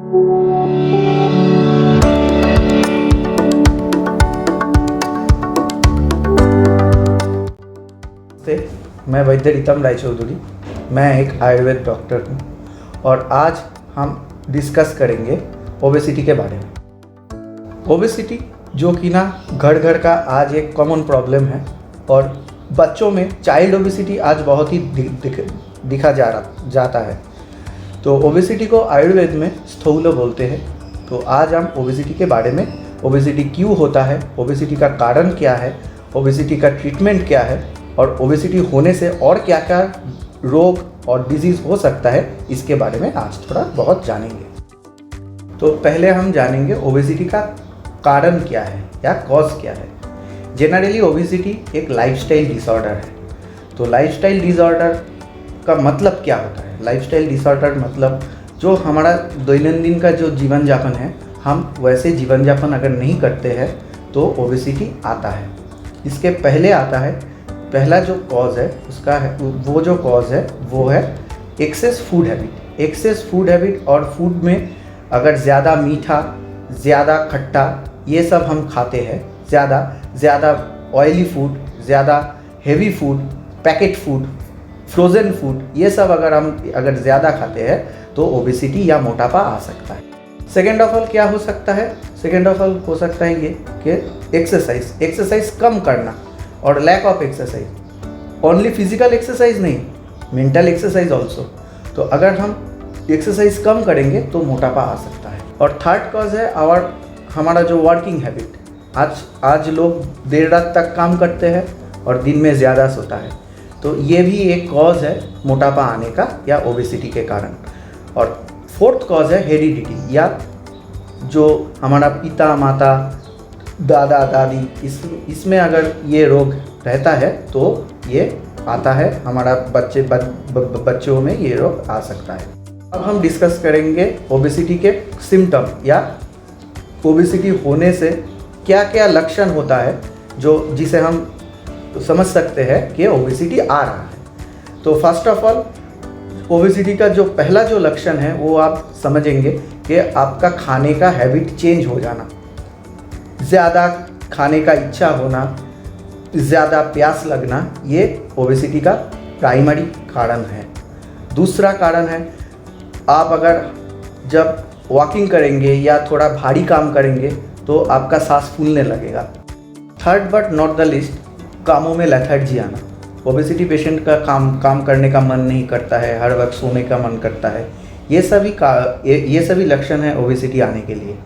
मैं वैद्य रितम रायचौधरी, मैं एक आयुर्वेद डॉक्टर हूँ और आज हम डिस्कस करेंगे ओबेसिटी के बारे में। ओबेसिटी जो कि ना घर घर का आज एक कॉमन प्रॉब्लम है और बच्चों में चाइल्ड ओबेसिटी आज बहुत ही दिखा जाता है। तो ओबेसिटी को आयुर्वेद में स्थूल बोलते हैं। तो आज हम ओबेसिटी के बारे में, ओबेसिटी क्यों होता है, ओबेसिटी का कारण क्या है, ओबेसिटी का ट्रीटमेंट क्या है और ओबेसिटी होने से और क्या क्या रोग और डिजीज़ हो सकता है, इसके बारे में आज थोड़ा बहुत जानेंगे। तो पहले हम जानेंगे ओबेसिटी का कारण क्या है या कॉज क्या है। जनरली ओबेसिटी एक लाइफस्टाइल डिसऑर्डर है। तो लाइफस्टाइल डिसऑर्डर का मतलब क्या होता है? लाइफस्टाइल डिसऑर्डर मतलब जो हमारा दैनंदिन का जो जीवन यापन है, हम वैसे जीवन यापन अगर नहीं करते हैं तो ओबेसिटी आता है। इसके पहले आता है, पहला जो कॉज है उसका है, वो जो कॉज है वो है excess food habit. Excess food habit और फूड में अगर ज़्यादा मीठा, ज़्यादा खट्टा ये सब हम खाते हैं, ज़्यादा ऑयली फूड, ज़्यादा heavy food, packet food, frozen food, ये सब अगर ज़्यादा खाते हैं तो ओबेसिटी या मोटापा आ सकता है। सेकेंड ऑफ ऑल क्या हो सकता है? सेकेंड ऑफ ऑल हो सकता है ये कि एक्सरसाइज कम करना और lack of exercise. Only physical exercise नहीं, मेंटल एक्सरसाइज ऑल्सो। तो अगर हम एक्सरसाइज कम करेंगे तो मोटापा आ सकता है। और थर्ड कॉज है हमारा जो वर्किंग हैबिट। आज लोग देर रात तक काम करते हैं और दिन में ज़्यादा सोता है, तो ये भी एक कॉज है मोटापा आने का या ओबेसिटी के कारण। और फोर्थ कॉज है हेरिडिटी, या जो हमारा पिता माता, दादा दादी, इसमें अगर ये रोग रहता है तो ये आता है, हमारा बच्चों में ये रोग आ सकता है। अब हम डिस्कस करेंगे ओबेसिटी के सिम्टम या ओबेसिटी होने से क्या क्या लक्षण होता है जिसे हम समझ सकते हैं कि ओबेसिटी आ रहा है। तो फर्स्ट ऑफ ऑल ओबेसिटी का जो पहला जो लक्षण है वो आप समझेंगे कि आपका खाने का हैबिट चेंज हो जाना, ज़्यादा खाने का इच्छा होना, ज़्यादा प्यास लगना, ये ओबेसिटी का प्राइमरी कारण है। दूसरा कारण है, आप अगर जब वॉकिंग करेंगे या थोड़ा भारी काम करेंगे तो आपका सांस फूलने लगेगा। Third but not the list, कामों में लेथार्जी आना। ओबेसिटी पेशेंट का काम करने का मन नहीं करता है, हर वक्त सोने का मन करता है। ये सभी लक्षण हैं ओबेसिटी आने के लिए।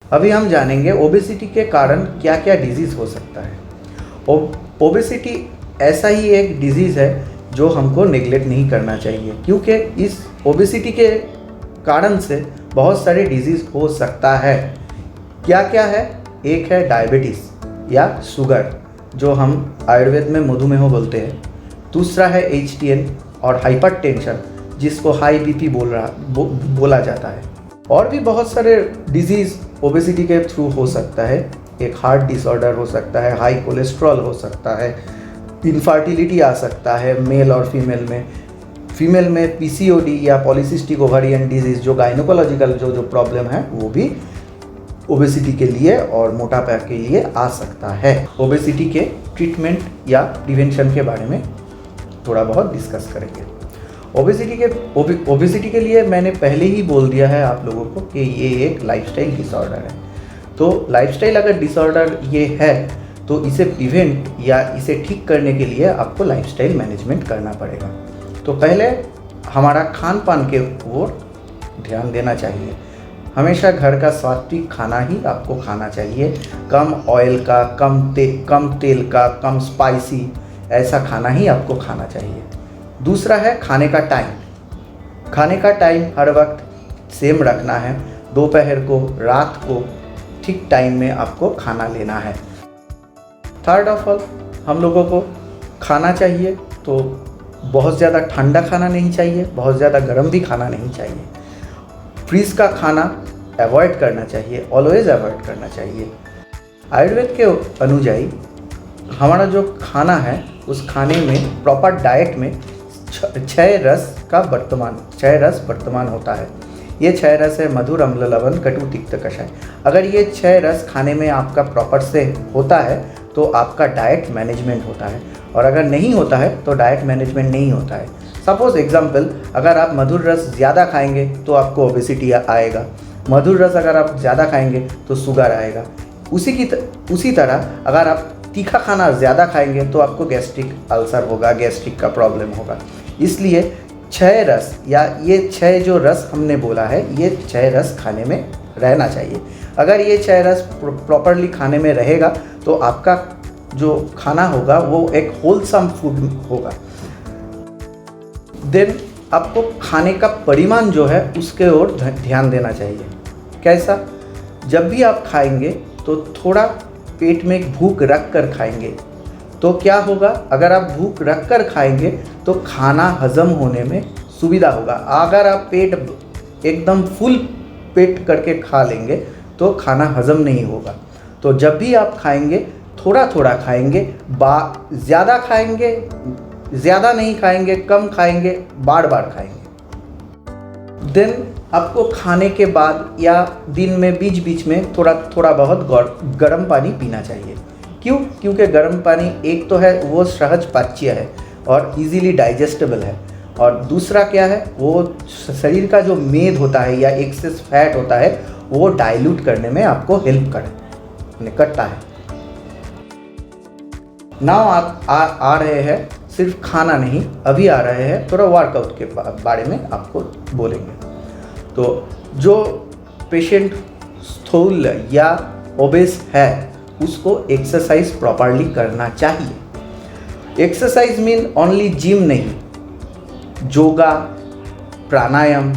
अभी हम जानेंगे ओबेसिटी के कारण क्या क्या डिजीज़ हो सकता है। ओबेसिटी ऐसा ही एक डिजीज़ है जो हमको नेग्लेक्ट नहीं करना चाहिए, क्योंकि इस ओबेसिटी के कारण से बहुत सारे डिजीज़ हो सकता है। क्या क्या है? एक है डायबिटीज़ या शुगर, जो हम आयुर्वेद में मधुमेह बोलते हैं। दूसरा है HTN और हाइपरटेंशन, जिसको हाई BP बोला जाता है। और भी बहुत सारे डिजीज़ ओबेसिटी के थ्रू हो सकता है। एक हार्ट डिसऑर्डर हो सकता है, हाई कोलेस्ट्रॉल हो सकता है, इनफर्टिलिटी आ सकता है मेल और फीमेल में PCOD या पॉलीसिस्टिक ओवेरियन डिजीज़, जो गायनोकोलॉजिकल जो प्रॉब्लम है वो भी ओबेसिटी के लिए और मोटापा के लिए आ सकता है। ओबेसिटी के ट्रीटमेंट या प्रिवेंशन के बारे में थोड़ा बहुत डिस्कस करेंगे। ओबेसिटी के लिए मैंने पहले ही बोल दिया है आप लोगों को कि ये एक लाइफस्टाइल डिसऑर्डर है। तो लाइफस्टाइल अगर डिसऑर्डर ये है तो इसे प्रिवेंट या इसे ठीक करने के लिए आपको लाइफस्टाइल मैनेजमेंट करना पड़ेगा। तो पहले हमारा खान पान के ओर ध्यान देना चाहिए। हमेशा घर का सात्विक खाना ही आपको खाना चाहिए। कम ऑयल का, कम तेल का, कम स्पाइसी ऐसा खाना ही आपको खाना चाहिए। दूसरा है खाने का टाइम। खाने का टाइम हर वक्त सेम रखना है। दोपहर को, रात को ठीक टाइम में आपको खाना लेना है। थर्ड ऑफ ऑल, हम लोगों को खाना चाहिए तो बहुत ज़्यादा ठंडा खाना नहीं चाहिए, बहुत ज़्यादा गर्म भी खाना नहीं चाहिए। फ्रीज का खाना अवॉइड करना चाहिए, ऑलवेज अवॉइड करना चाहिए। आयुर्वेद के अनुयायी हमारा जो खाना है उस खाने में, प्रॉपर डाइट में 6 रस वर्तमान होता है। ये 6 रस है मधुर, अम्ल, लवण, कटु, तिक्त, कषाय। अगर ये 6 रस खाने में आपका प्रॉपर से होता है तो आपका डाइट मैनेजमेंट होता है, और अगर नहीं होता है तो डाइट मैनेजमेंट नहीं होता है। सपोज एग्जाम्पल, अगर आप मधुर रस ज़्यादा खाएंगे तो आपको ओबेसिटी आएगा, मधुर रस अगर आप ज़्यादा खाएंगे तो शुगर आएगा। उसी तरह अगर आप तीखा खाना ज़्यादा खाएंगे तो आपको गैस्ट्रिक अल्सर होगा, गैस्ट्रिक का प्रॉब्लम होगा। इसलिए 6 रस या ये 6 जो रस हमने बोला है, ये 6 रस खाने में रहना चाहिए। अगर ये 6 रस प्रॉपरली खाने में रहेगा तो आपका जो खाना होगा वो एक होलसम फूड होगा। देन आपको खाने का परिमाण जो है उसके ओर ध्यान देना चाहिए। कैसा? जब भी आप खाएंगे तो थोड़ा पेट में भूख रख कर खाएंगे तो क्या होगा, अगर आप भूख रख कर खाएंगे तो खाना हजम होने में सुविधा होगा। अगर आप पेट एकदम फुल पेट करके खा लेंगे तो खाना हजम नहीं होगा। तो जब भी आप खाएंगे थोड़ा थोड़ा खाएंगे, ज़्यादा खाएंगे, ज़्यादा नहीं खाएंगे, कम खाएंगे, बार बार खाएंगे। देन आपको खाने के बाद या दिन में बीच बीच में थोड़ा थोड़ा बहुत गर्म पानी पीना चाहिए। क्यों? क्योंकि गर्म पानी एक तो है वो सहज पाच्य है और इजीली डाइजेस्टेबल है, और दूसरा क्या है, वो शरीर का जो मेद होता है या एक्सेस फैट होता है वो डाइल्यूट करने में आपको हेल्प करता है। नाउ आप आ रहे हैं सिर्फ खाना नहीं, अभी आ रहे हैं थोड़ा वर्कआउट के बारे में आपको बोलेंगे। तो जो पेशेंट स्थूल या ओबेस है उसको एक्सरसाइज प्रॉपरली करना चाहिए। एक्सरसाइज मीन ओनली जिम नहीं, योगा, प्राणायाम,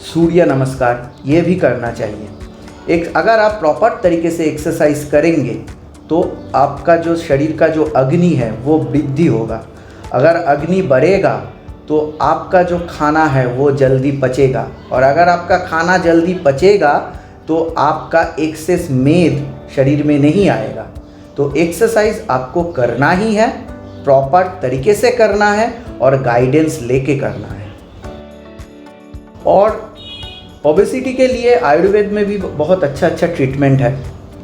सूर्य नमस्कार ये भी करना चाहिए। अगर आप प्रॉपर तरीके से एक्सरसाइज करेंगे तो आपका जो शरीर का जो अग्नि है वो वृद्धि होगा। अगर अग्नि बढ़ेगा तो आपका जो खाना है वो जल्दी पचेगा, और अगर आपका खाना जल्दी पचेगा तो आपका एक्सेस मेद शरीर में नहीं आएगा। तो एक्सरसाइज आपको करना ही है, प्रॉपर तरीके से करना है और गाइडेंस लेके करना है। और ओबेसिटी के लिए आयुर्वेद में भी बहुत अच्छा ट्रीटमेंट है,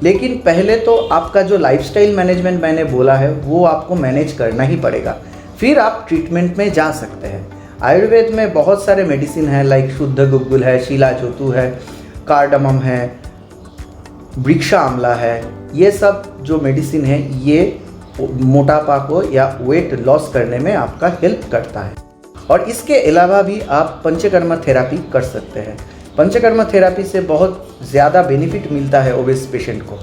लेकिन पहले तो आपका जो लाइफस्टाइल मैनेजमेंट मैंने बोला है वो आपको मैनेज करना ही पड़ेगा, फिर आप ट्रीटमेंट में जा सकते हैं। आयुर्वेद में बहुत सारे मेडिसिन हैं, लाइक शुद्ध गुग्गुल है, शीलाजोतु है, कार्डमम है, वृक्षा आंवला है। ये सब जो मेडिसिन है ये मोटापा को या वेट लॉस करने में आपका हेल्प करता है। और इसके अलावा भी आप पंचकर्म थेरापी कर सकते हैं। पंचकर्म थेरापी से बहुत ज़्यादा बेनिफिट मिलता है ओबेस पेशेंट को,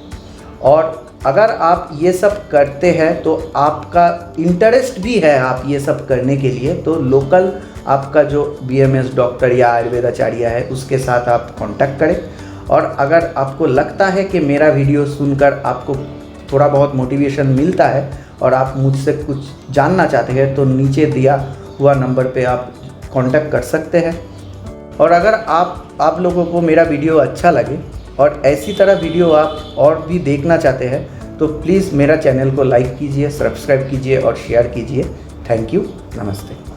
और अगर आप ये सब करते हैं तो आपका इंटरेस्ट भी है आप ये सब करने के लिए, तो लोकल आपका जो BMS डॉक्टर या आयुर्वेदाचार्य है उसके साथ आप कांटेक्ट करें। और अगर आपको लगता है कि मेरा वीडियो सुनकर आपको थोड़ा बहुत मोटिवेशन मिलता है और आप मुझसे कुछ जानना चाहते हैं तो नीचे दिया हुआ नंबर पे आप कांटेक्ट कर सकते हैं। और अगर आप लोगों को मेरा वीडियो अच्छा लगे और ऐसी तरह वीडियो आप और भी देखना चाहते हैं तो प्लीज़ मेरा चैनल को लाइक कीजिए, सब्सक्राइब कीजिए और शेयर कीजिए। थैंक यू, नमस्ते।